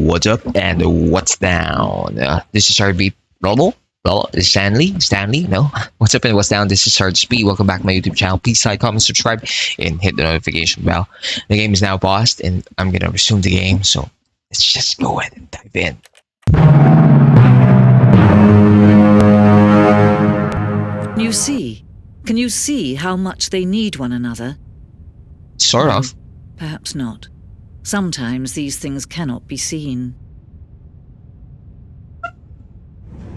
What's up and what's down? This is RB Robo. Well, Stanley, no. What's up and what's down? This is RB. Welcome back to my YouTube channel. Please like, comment, subscribe, and hit the notification bell. The game is now paused, and I'm gonna resume the game. So let's just go ahead and dive in. Can you see how much they need one another? Sort of. Perhaps not. Sometimes these things cannot be seen.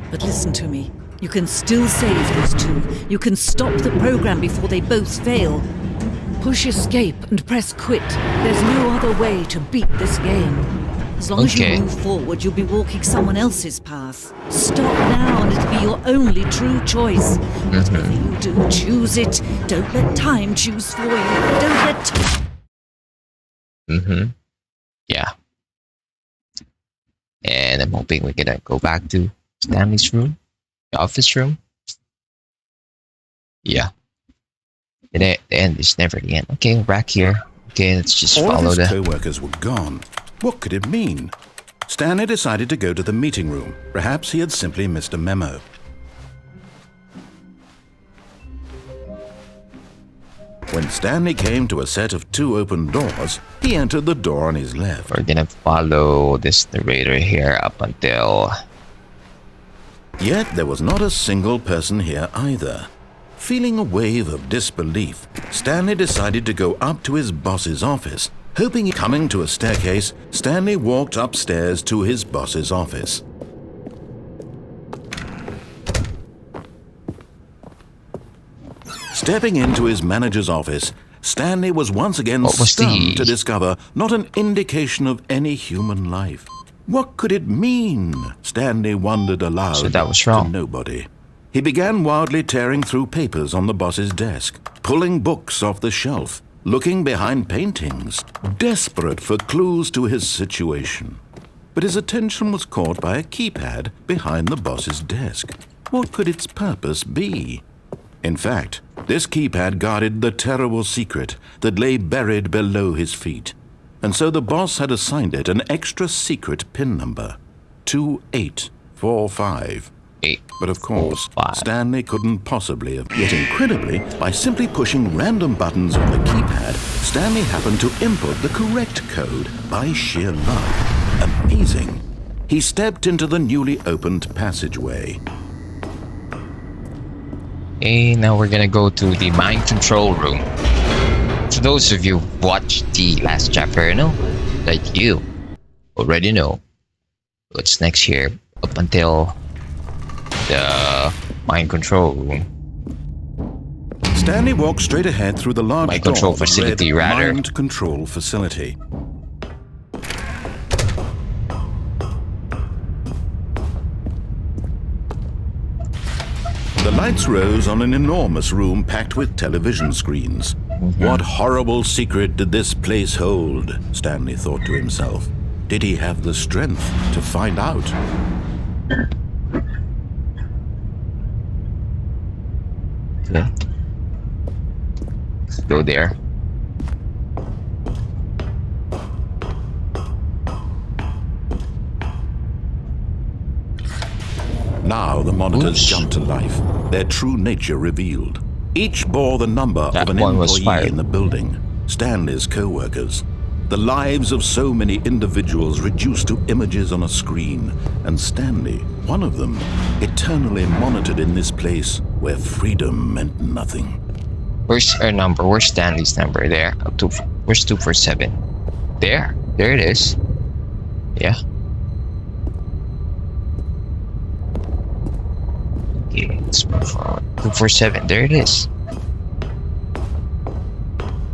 But listen to me. You can still save these two. You can stop the program before they both fail. Push escape and press quit. There's no other way to beat this game. As long as you move forward, you'll be walking someone else's path. Stop now and it'll be your only true choice. Whatever you do, choose it. Don't let time choose for you. Don't let Yeah. And I'm hoping we're gonna go back to Stanley's room, the office room. Yeah. The end is never the end. Okay, we're back here. Okay, let's just follow All of his co-workers were gone. What could it mean? Stanley decided to go to the meeting room. Perhaps he had simply missed a memo. When Stanley came to a set of two open doors, he entered the door on his left. We're gonna follow this narrator here up until... Yet there was not a single person here either. Feeling a wave of disbelief, Stanley decided to go up to his boss's office. Coming to a staircase, Stanley walked upstairs to his boss's office. Stepping into his manager's office, Stanley was once again stunned to discover not an indication of any human life. What could it mean? Stanley wondered aloud. So that was wrong. To nobody. He began wildly tearing through papers on the boss's desk, pulling books off the shelf, looking behind paintings, desperate for clues to his situation. But his attention was caught by a keypad behind the boss's desk. What could its purpose be? In fact, this keypad guarded the terrible secret that lay buried below his feet. And so the boss had assigned it an extra secret PIN number, 2845. But of course, Stanley couldn't possibly have. Yet incredibly, by simply pushing random buttons on the keypad, Stanley happened to input the correct code by sheer luck. Amazing. He stepped into the newly opened passageway. Okay, now we're gonna go to the mind control room. For those of you who watched the last chapter, like you already know what's next here up until the mind control room. Stanley walked straight ahead through the large mind control facility, rather. Mind control facility. The lights rose on an enormous room packed with television screens. What horrible secret did this place hold? Stanley thought to himself. Did he have the strength to find out? Okay. Let's go there. Now the monitors jumped to life, their true nature revealed. Each bore the number of an employee in the building, Stanley's co-workers. The lives of so many individuals reduced to images on a screen, and Stanley, one of them, eternally monitored in this place where freedom meant nothing. Where's our number? Where's Stanley's number? There. Where's 247? There it is. Yeah. Okay, let's move forward. 247, there it is.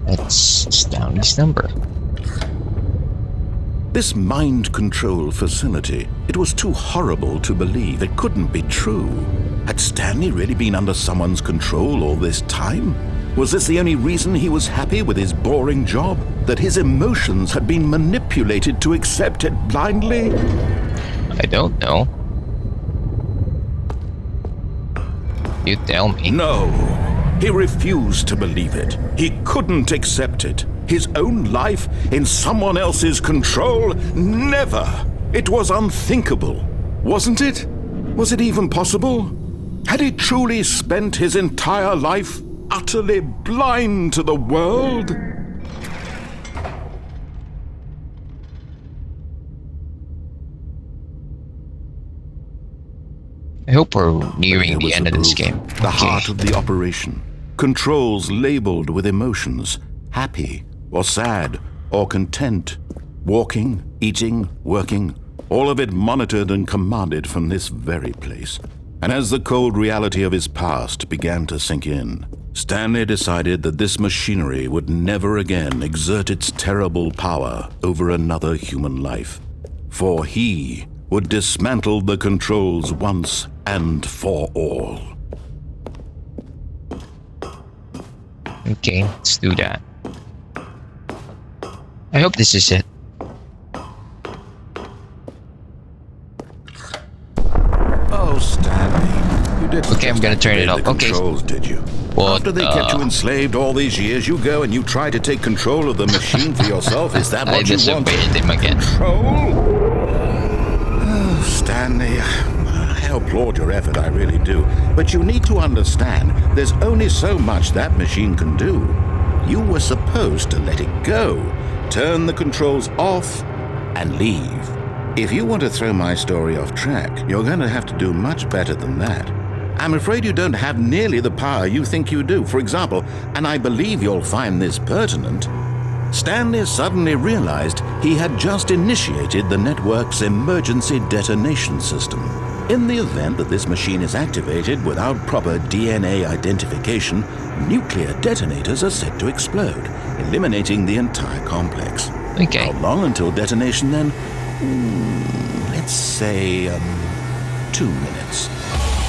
That's Stanley's number. This mind control facility, it was too horrible to believe. It couldn't be true. Had Stanley really been under someone's control all this time? Was this the only reason he was happy with his boring job? That his emotions had been manipulated to accept it blindly? I don't know. You tell me. No. He refused to believe it. He couldn't accept it. His own life in someone else's control? Never! It was unthinkable, wasn't it? Was it even possible? Had he truly spent his entire life utterly blind to the world? I hope we're nearing Here the was end of this proof, game. The heart of the operation. Controls labeled with emotions. Happy or sad or content. Walking, eating, working. All of it monitored and commanded from this very place. And as the cold reality of his past began to sink in, Stanley decided that this machinery would never again exert its terrible power over another human life. For he would dismantle the controls once and for all. Okay, let's do that. I hope this is it. Oh, Stanley, you didn't Okay, I'm just gonna turn it activate up. the Okay. controls, did you? What After they kept you enslaved all these years, you go and you try to take control of the machine for yourself. Is that I what you want? disobeyed him again. Control? Oh, Stanley, I applaud your effort, I really do. But you need to understand, there's only so much that machine can do. You were supposed to let it go, turn the controls off, and leave. If you want to throw my story off track, you're going to have to do much better than that. I'm afraid you don't have nearly the power you think you do. For example, and I believe you'll find this pertinent, Stanley suddenly realized he had just initiated the network's emergency detonation system. In the event that this machine is activated without proper DNA identification, nuclear detonators are set to explode, eliminating the entire complex. Okay. How long until detonation then? Let's say 2 minutes.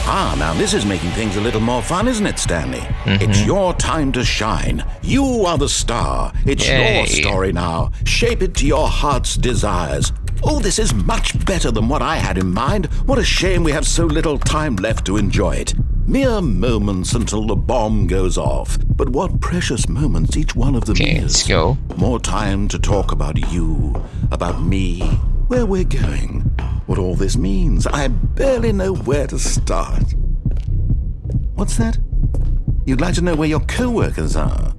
Now this is making things a little more fun, isn't it, Stanley? It's your time to shine. You are the star. It's Yay. your story now. Shape it to your heart's desires. Oh, this is much better than what I had in mind. What a shame we have so little time left to enjoy it. Mere moments until the bomb goes off. But what precious moments each one of them Okay, is. let's go. More time to talk about you, about me, where we're going, what all this means. I barely know where to start. What's that? You'd like to know where your co-workers are?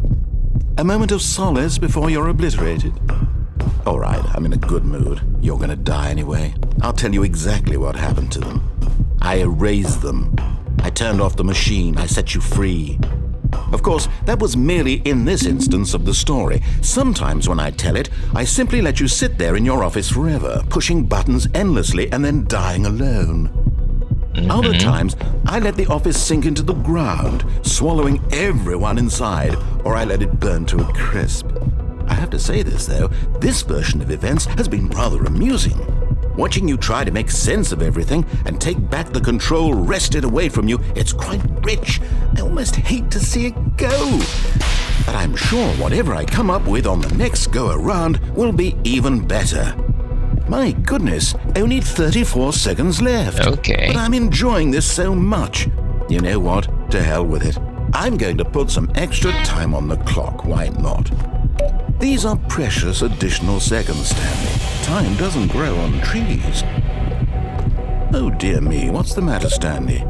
A moment of solace before you're obliterated? All right, I'm in a good mood. You're gonna die anyway. I'll tell you exactly what happened to them. I erased them. I turned off the machine. I set you free. Of course, that was merely in this instance of the story. Sometimes when I tell it, I simply let you sit there in your office forever, pushing buttons endlessly and then dying alone. Other times, I let the office sink into the ground, swallowing everyone inside, or I let it burn to a crisp. I have to say this, though, this version of events has been rather amusing. Watching you try to make sense of everything and take back the control wrested away from you, it's quite rich. I almost hate to see it go. But I'm sure whatever I come up with on the next go-around will be even better. My goodness, only 34 seconds left. Okay. But I'm enjoying this so much. You know what? To hell with it. I'm going to put some extra time on the clock. Why not? These are precious additional seconds, Stanley. Time doesn't grow on trees. Oh dear me, what's the matter, Stanley?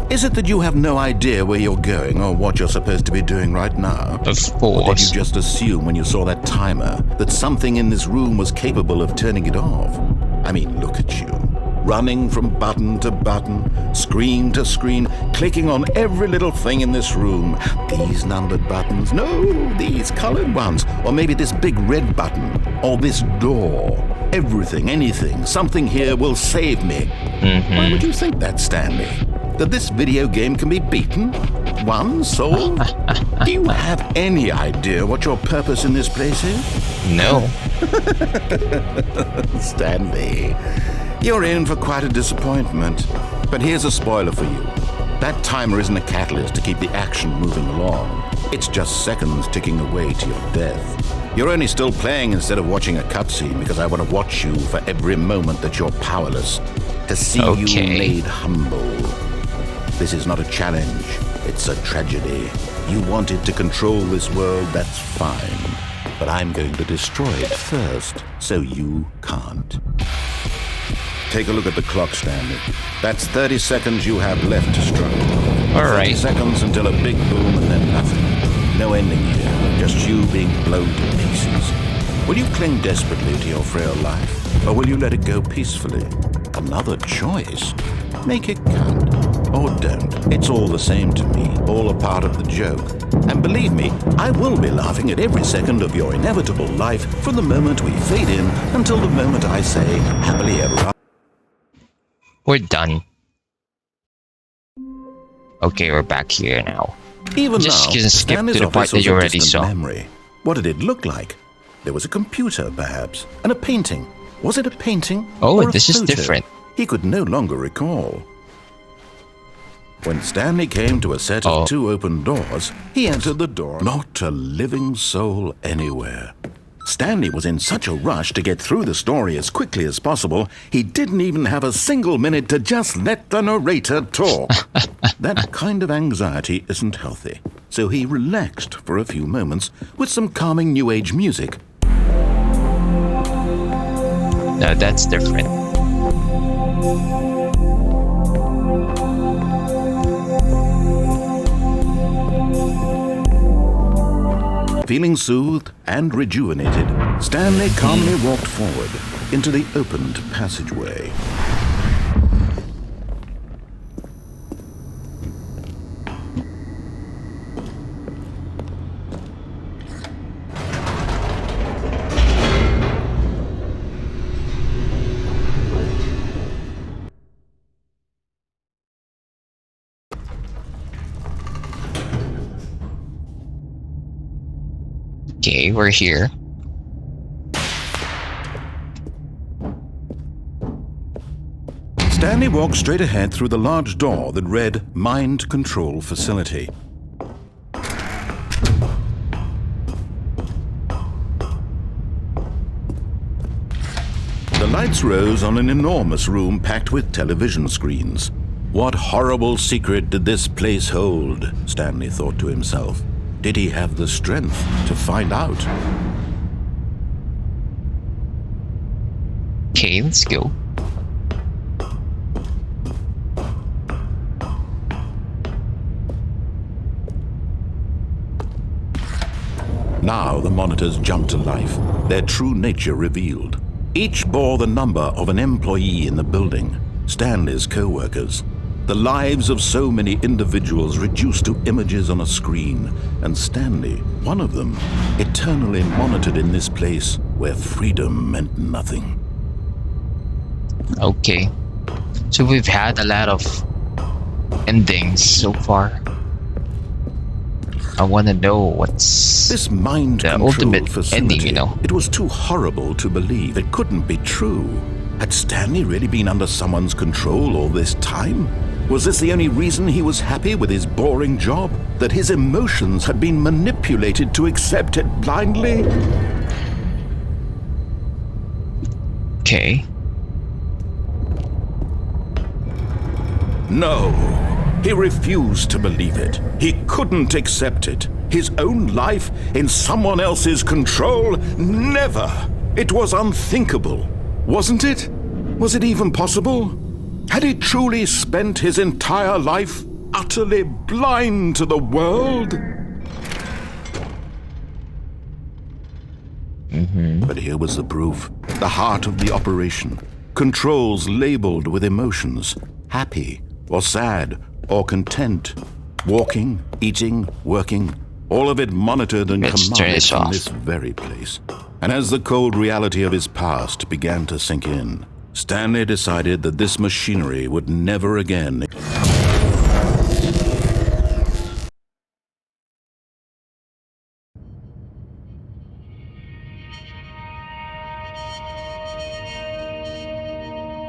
Is it that you have no idea where you're going or what you're supposed to be doing right now? Of Or did course. you just assume when you saw that timer that something in this room was capable of turning it off? I mean, look at you. Running from button to button, screen to screen, clicking on every little thing in this room. These numbered buttons, no, these colored ones. Or maybe this big red button, or this door. Everything, anything, something here will save me. Why would you think that, Stanley? That this video game can be beaten? Won? Sold? Do you have any idea what your purpose in this place is? No. Stanley, you're in for quite a disappointment. But here's a spoiler for you. That timer isn't a catalyst to keep the action moving along. It's just seconds ticking away to your death. You're only still playing instead of watching a cutscene because I want to watch you for every moment that you're powerless. To see you made humble. This is not a challenge. It's a tragedy. You wanted to control this world, that's fine. But I'm going to destroy it first, so you can't. Take a look at the clock, Stanley. That's 30 seconds you have left to struggle. All 30 right. seconds until a big boom and then nothing. No ending here, just you being blown to pieces. Will you cling desperately to your frail life, or will you let it go peacefully? Another choice. Make it count. Or don't. It's all the same to me, all a part of the joke. And believe me, I will be laughing at every second of your inevitable life from the moment we fade in until the moment I say, happily ever after. We're done. Okay, we're back here now. Even Just now, skip Stanley's to the part office that was you a already distant saw. memory. What did it look like? There was a computer, perhaps, and a painting. Was it a painting? Oh, or a this is photo? different. He could no longer recall. When Stanley came to a set Oh. of two open doors, he entered the door. Not a living soul anywhere. Stanley was in such a rush to get through the story as quickly as possible, he didn't even have a single minute to just let the narrator talk. That kind of anxiety isn't healthy, so he relaxed for a few moments with some calming New Age music. No, that's different. Feeling soothed and rejuvenated, Stanley calmly walked forward into the opened passageway. Okay, we're here. Stanley walked straight ahead through the large door that read Mind Control Facility. The lights rose on an enormous room packed with television screens. What horrible secret did this place hold? Stanley thought to himself. Did he have the strength to find out? Okay, let's go. Now the monitors jumped to life, their true nature revealed. Each bore the number of an employee in the building, Stanley's co-workers. The lives of so many individuals reduced to images on a screen, and Stanley, one of them, eternally monitored in this place where freedom meant nothing. Okay. So we've had a lot of endings so far. I want to know what's This mind the control ultimate facility, ending, you know? it was too horrible to believe. It couldn't be true. Had Stanley really been under someone's control all this time? Was this the only reason he was happy with his boring job? That his emotions had been manipulated to accept it blindly? Okay. No. He refused to believe it. He couldn't accept it. His own life in someone else's control? Never! It was unthinkable. Wasn't it? Was it even possible? Had he truly spent his entire life utterly blind to the world? But here was the proof. The heart of the operation. Controls labeled with emotions. Happy or sad or content. Walking, eating, working. All of it monitored and Let's turn commanded this from off. this very place. And as the cold reality of his past began to sink in, Stanley decided that this machinery would never again.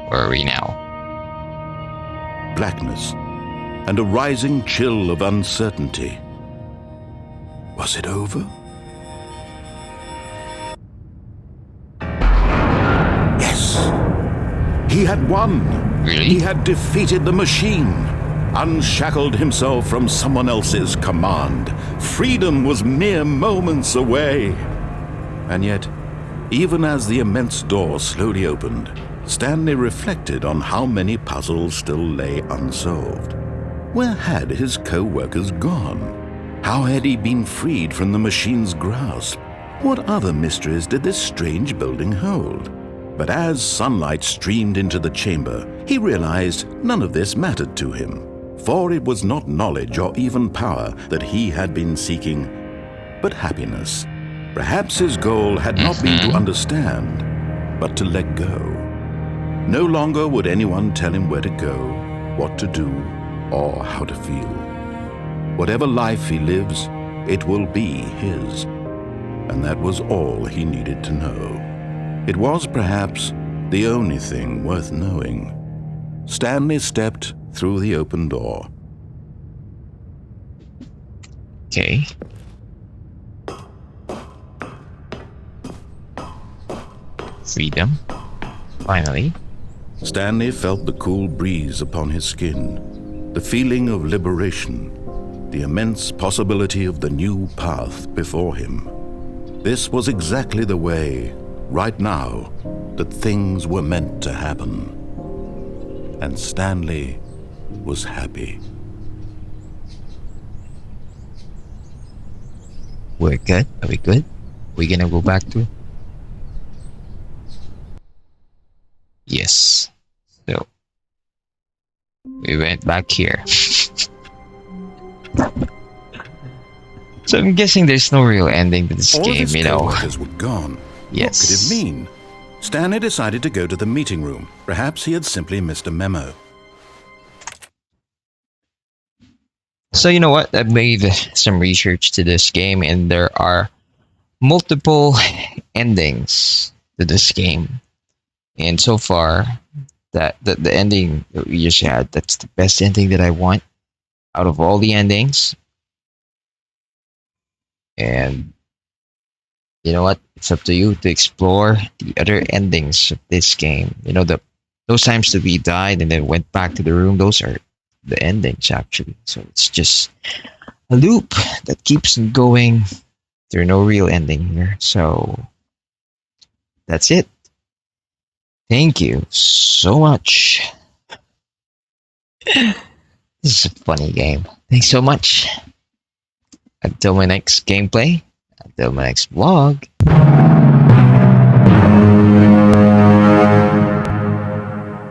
Where are we now? Blackness and a rising chill of uncertainty. Was it over? Yes. He had won. Really? He had defeated the machine, unshackled himself from someone else's command. Freedom was mere moments away. And yet, even as the immense door slowly opened, Stanley reflected on how many puzzles still lay unsolved. Where had his co-workers gone? How had he been freed from the machine's grasp? What other mysteries did this strange building hold? But as sunlight streamed into the chamber, he realized none of this mattered to him, for it was not knowledge or even power that he had been seeking, but happiness. Perhaps his goal had not been to understand, but to let go. No longer would anyone tell him where to go, what to do, or how to feel. Whatever life he lives, it will be his. And that was all he needed to know. It was perhaps the only thing worth knowing. Stanley stepped through the open door. Okay. Freedom. Finally. Stanley felt the cool breeze upon his skin, the feeling of liberation, the immense possibility of the new path before him. This was exactly the way, right now, that things were meant to happen. And Stanley was happy. We're good. Are we good? We're gonna go back to... Yes. So we went back here. So I'm guessing there's no real ending to this All game, of his you know. co-workers were gone. Yes. What could it mean? Stanley decided to go to the meeting room. Perhaps he had simply missed a memo. So you know what? I made some research to this game, and there are multiple endings to this game. And so far, the ending that we just had, that's the best ending that I want out of all the endings. And you know what? It's up to you to explore the other endings of this game. You know, those times that we died and then went back to the room, those are the endings actually. So it's just a loop that keeps on going. There's no real ending here. So that's it. Thank you so much. This is a funny game. Thanks so much. Until my next gameplay, until my next vlog.